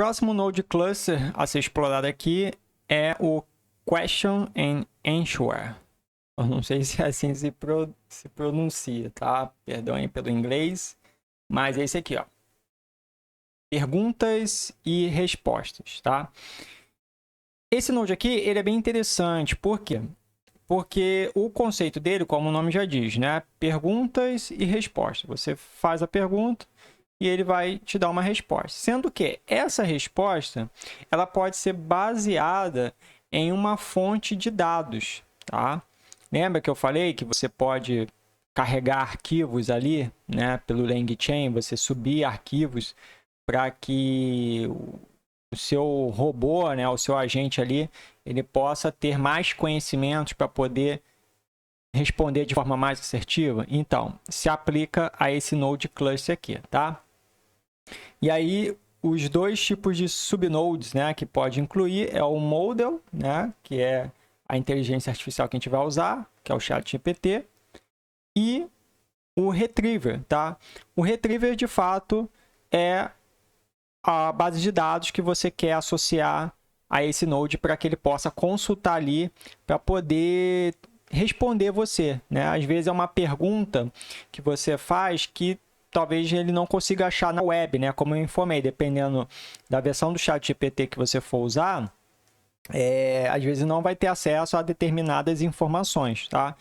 Próximo Node Cluster a ser explorado aqui é o Question and Answer. Eu não sei se assim se pronuncia, tá? Perdão aí pelo inglês, mas é esse aqui, ó. Perguntas e respostas, tá? Esse Node aqui, ele é bem interessante, por quê? Porque o conceito dele, como o nome já diz, né? Perguntas e respostas. Você faz a pergunta e ele vai te dar uma resposta. Sendo que essa resposta, ela pode ser baseada em uma fonte de dados, tá? Lembra que eu falei que você pode carregar arquivos ali, né? Pelo LangChain, você subir arquivos para que o seu robô, né? O seu agente ali, ele possa ter mais conhecimentos para poder responder de forma mais assertiva. Então, se aplica a esse Node Cluster aqui, tá? E aí, os dois tipos de subnodes, né, que pode incluir é o model, né, que é a inteligência artificial que a gente vai usar, que é o ChatGPT, e o retriever, tá? O retriever, de fato, é a base de dados que você quer associar a esse node para que ele possa consultar ali para poder responder você, né? Às vezes é uma pergunta que você faz que talvez ele não consiga achar na web, né? Como eu informei, dependendo da versão do ChatGPT que você for usar, às vezes não vai ter acesso a determinadas informações, tá?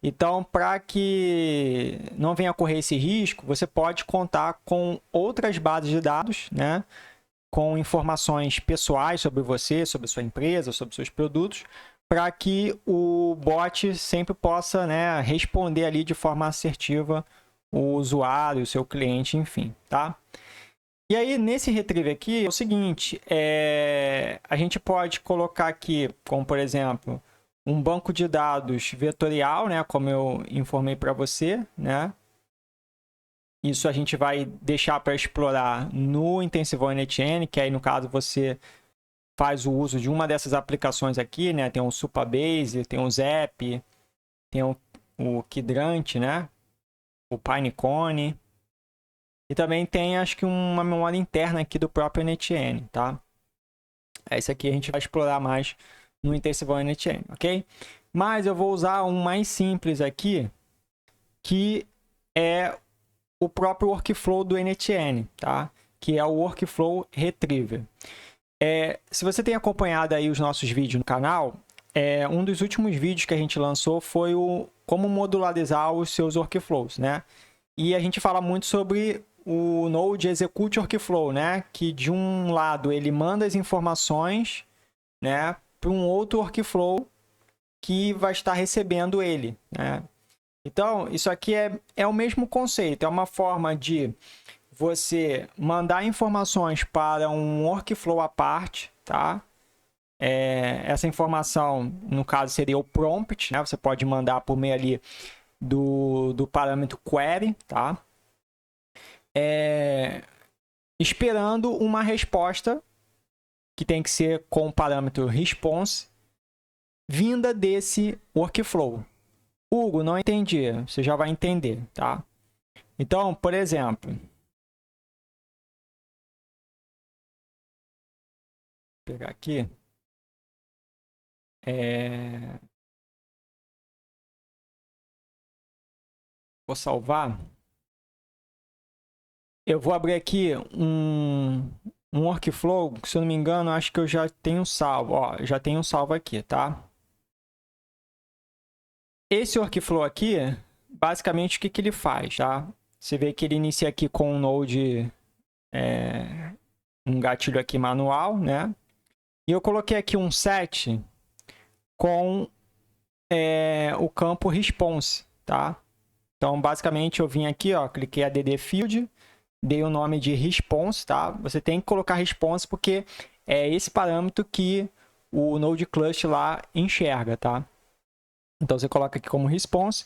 Então, para que não venha ocorrer esse risco, você pode contar com outras bases de dados, né? Com informações pessoais sobre você, sobre sua empresa, sobre seus produtos, para que o bot sempre possa, né, responder ali de forma assertiva o usuário, o seu cliente, enfim, tá? E aí, nesse retriever aqui, é o seguinte, a gente pode colocar aqui, como por exemplo, um banco de dados vetorial, né, como eu informei para você, né? Isso a gente vai deixar para explorar no Intensivão NetN, que aí no caso você faz o uso de uma dessas aplicações aqui, né? Tem o Supabase, tem o Zep, tem o Quidrante, né? O Pinecone. E também tem, acho que, uma memória interna aqui do próprio NetN, tá? Esse aqui a gente vai explorar mais no Intensivão NetN, ok? Mas eu vou usar um mais simples aqui, que é o próprio workflow do NetN, tá? Que é o Workflow Retriever. Se você tem acompanhado aí os nossos vídeos no canal, um dos últimos vídeos que a gente lançou foi o como modularizar os seus workflows, né? E a gente fala muito sobre o Node Execute Workflow, né? Que de um lado ele manda as informações, né, para um outro workflow que vai estar recebendo ele, né? Então, isso aqui é o mesmo conceito, é uma forma de você mandar informações para um workflow à parte, tá? Essa informação, no caso, seria o prompt, né? Você pode mandar por meio ali do parâmetro query, tá? Esperando uma resposta que tem que ser com o parâmetro response vinda desse workflow. Hugo, não entendi. Você já vai entender, tá? Então, por exemplo, vou pegar aqui. Vou salvar. Eu vou abrir aqui um workflow, que, se eu não me engano, acho que eu já tenho salvo. Ó, já tenho salvo aqui, tá? Esse workflow aqui, basicamente, o que ele faz, tá? Você vê que ele inicia aqui com um node, um gatilho aqui manual, né? E eu coloquei aqui um set com o campo response, tá? Então, basicamente, eu vim aqui, ó, cliquei add field, dei o nome de response, tá? Você tem que colocar response porque é esse parâmetro que o Node Cluster lá enxerga, tá? Então, você coloca aqui como response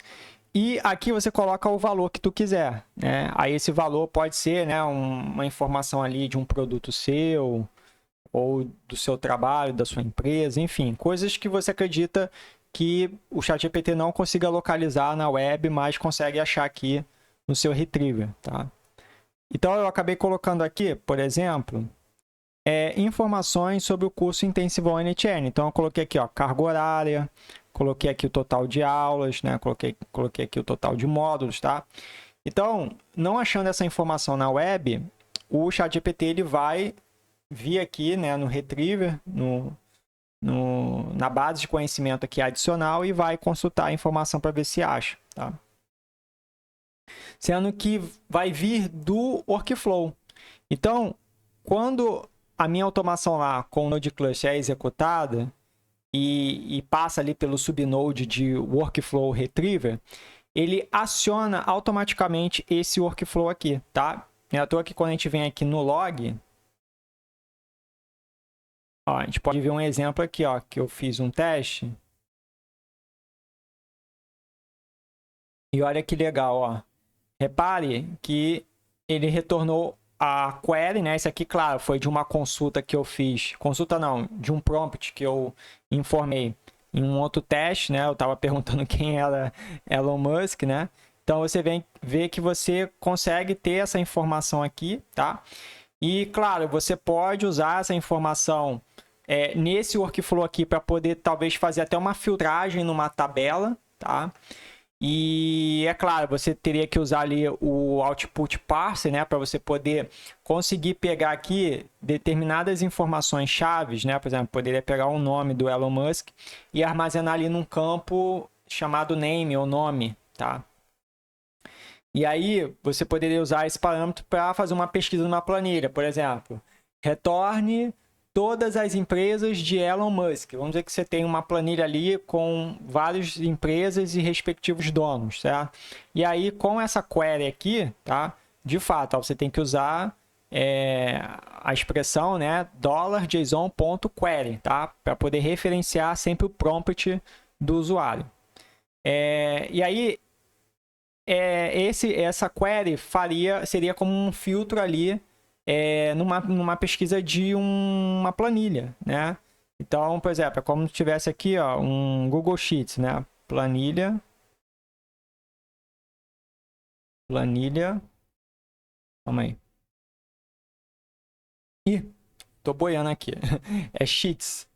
e aqui você coloca o valor que tu quiser, né? Aí esse valor pode ser, né, uma informação ali de um produto seu ou do seu trabalho, da sua empresa, enfim, coisas que você acredita que o ChatGPT não consiga localizar na web, mas consegue achar aqui no seu retriever, tá? Então, eu acabei colocando aqui, por exemplo, informações sobre o curso intensivão NTN. Então, eu coloquei aqui, ó, carga horária, coloquei aqui o total de aulas, né? Coloquei aqui o total de módulos, tá? Então, não achando essa informação na web, o ChatGPT ele vai vir aqui, né, no Retriever, na base de conhecimento aqui adicional, e vai consultar a informação para ver se acha, tá? Sendo que vai vir do workflow. Então, quando a minha automação lá com o Node Cluster é executada e passa ali pelo subnode de Workflow Retriever, ele aciona automaticamente esse workflow aqui, tá? É à toa que quando a gente vem aqui no log, ó, a gente pode ver um exemplo aqui, ó, que eu fiz um teste. E olha que legal, ó. Repare que ele retornou a query, né? Isso aqui, claro, foi de uma consulta que eu fiz. Consulta não, de um prompt que eu informei em um outro teste, né? Eu estava perguntando quem era Elon Musk, né? Então, você vem ver que você consegue ter essa informação aqui, tá? E, claro, você pode usar essa informação nesse workflow aqui para poder, talvez, fazer até uma filtragem numa tabela, tá? E, é claro, você teria que usar ali o Output Parser, né, para você poder conseguir pegar aqui determinadas informações chaves, né? Por exemplo, poderia pegar o nome do Elon Musk e armazenar ali num campo chamado name ou nome, tá? E aí, você poderia usar esse parâmetro para fazer uma pesquisa numa planilha. Por exemplo, retorne todas as empresas de Elon Musk. Vamos dizer que você tem uma planilha ali com várias empresas e respectivos donos, certo? E aí, com essa query aqui, tá? De fato, ó, você tem que usar a expressão, né, $JSON.query, tá? Para poder referenciar sempre o prompt do usuário. E aí, essa query seria como um filtro ali numa pesquisa de uma planilha, né? Então, por exemplo, é como se tivesse aqui, ó, um Google Sheets, né? Planilha. Calma aí. Ih, tô boiando aqui. É Sheets.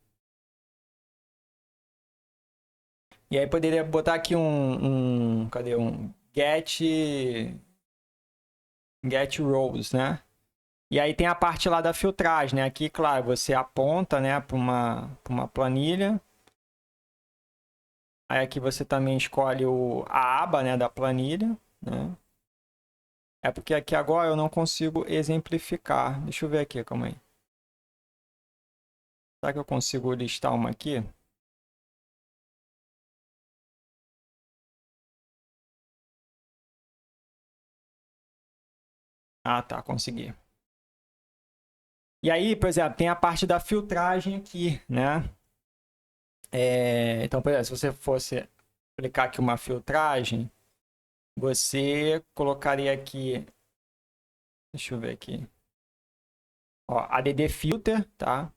E aí poderia botar aqui cadê? Um get rows, né? E aí tem a parte lá da filtragem, né? Aqui, claro, você aponta, né, para uma planilha. Aí aqui você também escolhe a aba, né, da planilha, né? É porque aqui agora eu não consigo exemplificar. Deixa eu ver aqui, calma aí. Será que eu consigo listar uma aqui? Ah, tá, consegui. E aí, por exemplo, tem a parte da filtragem aqui, né? Então, por exemplo, se você fosse aplicar aqui uma filtragem, você colocaria aqui, deixa eu ver aqui, ó, add filter, tá?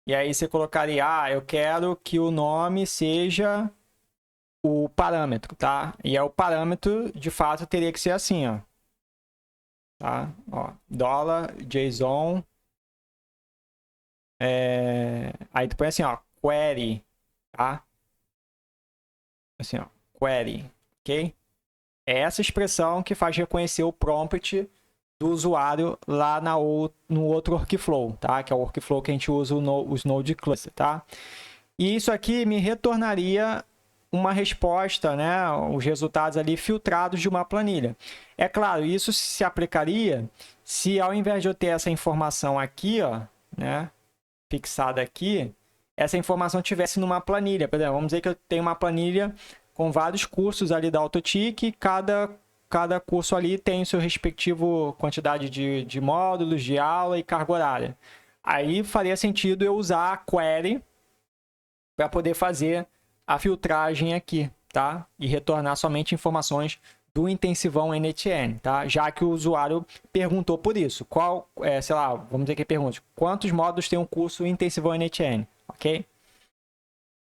E aí você colocaria, eu quero que o nome seja o parâmetro, tá? E o parâmetro, de fato, teria que ser assim, ó. Tá? Ó, $JSON. Aí tu põe assim, ó, query, tá? Assim, ó, query, ok? É essa expressão que faz reconhecer o prompt do usuário lá no outro workflow, tá? Que é o workflow que a gente usa os Node Cluster, tá? E isso aqui me retornaria uma resposta, né? Os resultados ali filtrados de uma planilha. É claro, isso se aplicaria se ao invés de eu ter essa informação aqui, ó, né? Fixada aqui, essa informação tivesse numa planilha. Por exemplo, vamos dizer que eu tenho uma planilha com vários cursos ali da Autotic, cada curso ali tem o seu respectivo quantidade de módulos, de aula e carga horária. Aí faria sentido eu usar a query para poder fazer a filtragem aqui, tá? E retornar somente informações do intensivão NTN, tá? Já que o usuário perguntou por isso. Sei lá, vamos dizer que ele pergunte, quantos módulos tem um curso intensivão NTN, ok?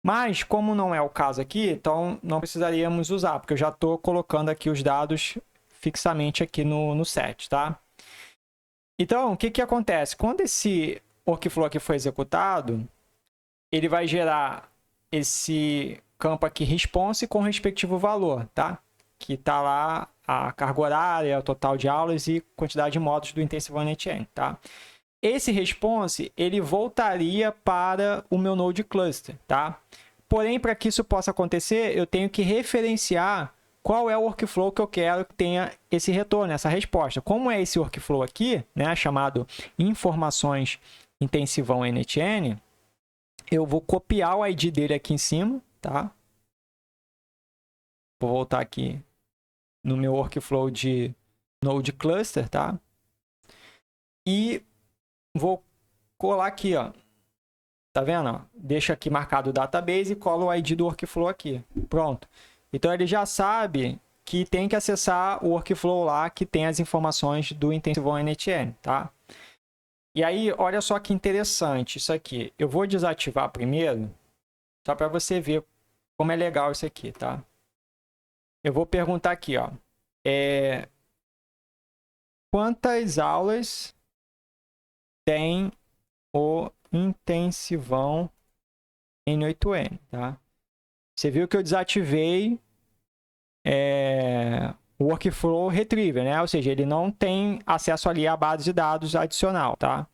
Mas, como não é o caso aqui, então não precisaríamos usar, porque eu já estou colocando aqui os dados fixamente aqui no set, tá? Então, o que que acontece? Quando esse workflow aqui foi executado, ele vai gerar esse campo aqui response com o respectivo valor, tá? Que tá lá a carga horária, o total de aulas e quantidade de módulos do Intensive NetN, tá? Esse response, ele voltaria para o meu Node Cluster, tá? Porém, para que isso possa acontecer, eu tenho que referenciar qual é o workflow que eu quero que tenha esse retorno, essa resposta. Como é esse workflow aqui, né, chamado informações intensivão NetN, eu vou copiar o ID dele aqui em cima, tá? Vou voltar aqui no meu workflow de Node Cluster, tá? E vou colar aqui, ó. Tá vendo? Deixa aqui marcado o database e colo o ID do workflow aqui. Pronto. Então, ele já sabe que tem que acessar o workflow lá que tem as informações do intensivão NetN, tá? E aí, olha só que interessante isso aqui. Eu vou desativar primeiro, só para você ver como é legal isso aqui, tá? Eu vou perguntar aqui, ó. Quantas aulas tem o intensivão N8N, tá? Você viu que eu desativei o workflow retriever, né? Ou seja, ele não tem acesso ali à base de dados adicional, tá?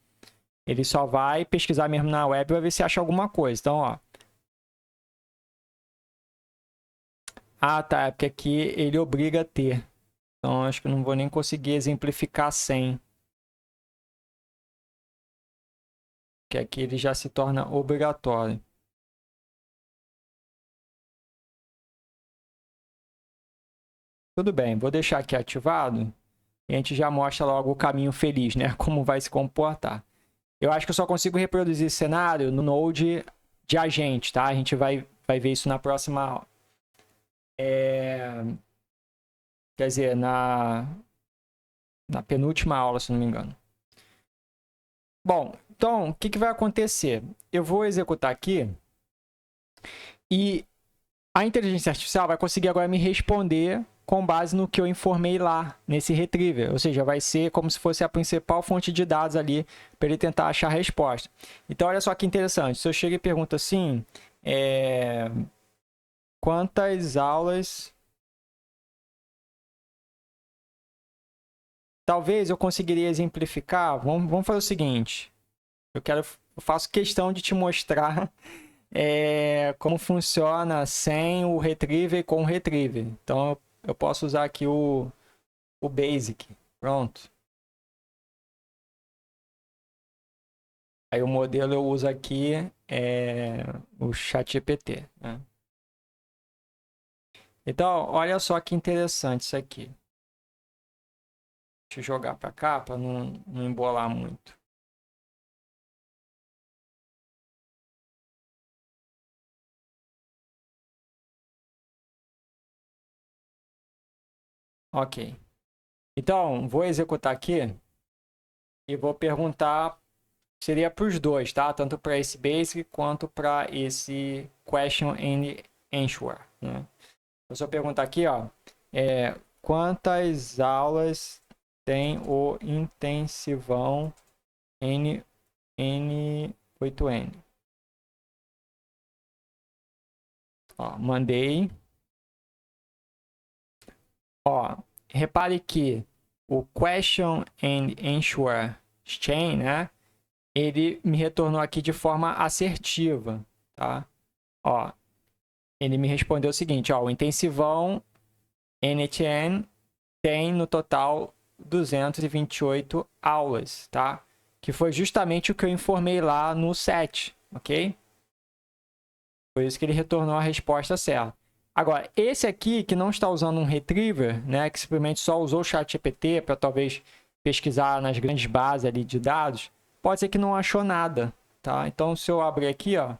Ele só vai pesquisar mesmo na web para ver se acha alguma coisa. Então, ó. Ah, tá. É porque aqui ele obriga a ter. Então, acho que eu não vou nem conseguir exemplificar sem. Que aqui ele já se torna obrigatório. Tudo bem, vou deixar aqui ativado e a gente já mostra logo o caminho feliz, né? Como vai se comportar. Eu acho que eu só consigo reproduzir esse cenário no Node de agente, tá? A gente vai ver isso na próxima aula. Quer dizer, na penúltima aula, se não me engano. Bom, então, o que vai acontecer? Eu vou executar aqui e a inteligência artificial vai conseguir agora me responder com base no que eu informei lá nesse retriever. Ou seja, vai ser como se fosse a principal fonte de dados ali para ele tentar achar a resposta. Então, olha só que interessante. Se eu chego e pergunto assim, quantas aulas... Talvez eu conseguiria exemplificar. Vamos fazer o seguinte. Eu faço questão de te mostrar como funciona sem o retriever e com o retriever. Então, eu posso usar aqui o basic. Pronto. Aí o modelo eu uso aqui o ChatGPT, né? Então, olha só que interessante isso aqui. Deixa eu jogar para cá para não embolar muito. Ok. Então, vou executar aqui e vou perguntar, seria para os dois, tá? Tanto para esse basic quanto para esse question and answer, né? Eu só perguntar aqui, ó, quantas aulas tem o intensivão N8N? Ó, mandei. Ó, repare que o question and answer chain, né? Ele me retornou aqui de forma assertiva, tá? Ó, ele me respondeu o seguinte, ó, o intensivão NetN tem no total 228 aulas, tá? Que foi justamente o que eu informei lá no set, ok? Por isso que ele retornou a resposta certa. Agora, esse aqui que não está usando um retriever, né, que simplesmente só usou o ChatGPT para talvez pesquisar nas grandes bases ali de dados, pode ser que não achou nada, tá? Então, se eu abrir aqui, ó,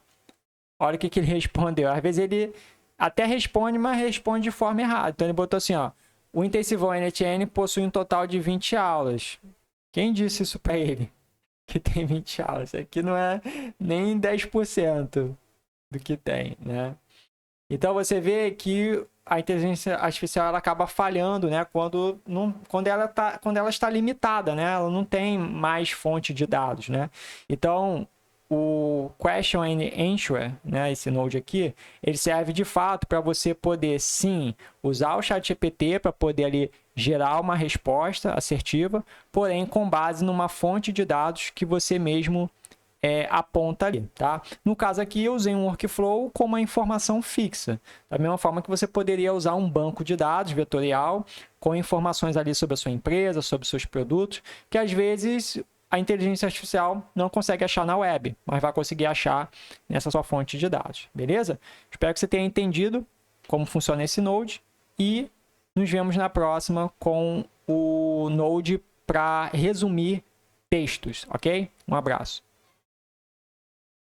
olha o que ele respondeu. Às vezes ele até responde, mas responde de forma errada. Então, ele botou assim, ó, o intensivão NetN possui um total de 20 aulas. Quem disse isso para ele? Que tem 20 aulas. Isso aqui não é nem 10% do que tem, né? Então, você vê que a inteligência artificial ela acaba falhando, né? Quando ela está limitada, né? Ela não tem mais fonte de dados, né? Então, o Question and Answer, né, esse Node aqui, ele serve de fato para você poder, sim, usar o ChatGPT para poder ali gerar uma resposta assertiva, porém com base numa fonte de dados que você mesmo aponta ali, tá? No caso aqui, eu usei um workflow com uma informação fixa, da mesma forma que você poderia usar um banco de dados vetorial com informações ali sobre a sua empresa, sobre seus produtos, que às vezes a inteligência artificial não consegue achar na web, mas vai conseguir achar nessa sua fonte de dados, beleza? Espero que você tenha entendido como funciona esse Node e nos vemos na próxima com o Node para resumir textos, ok? Um abraço.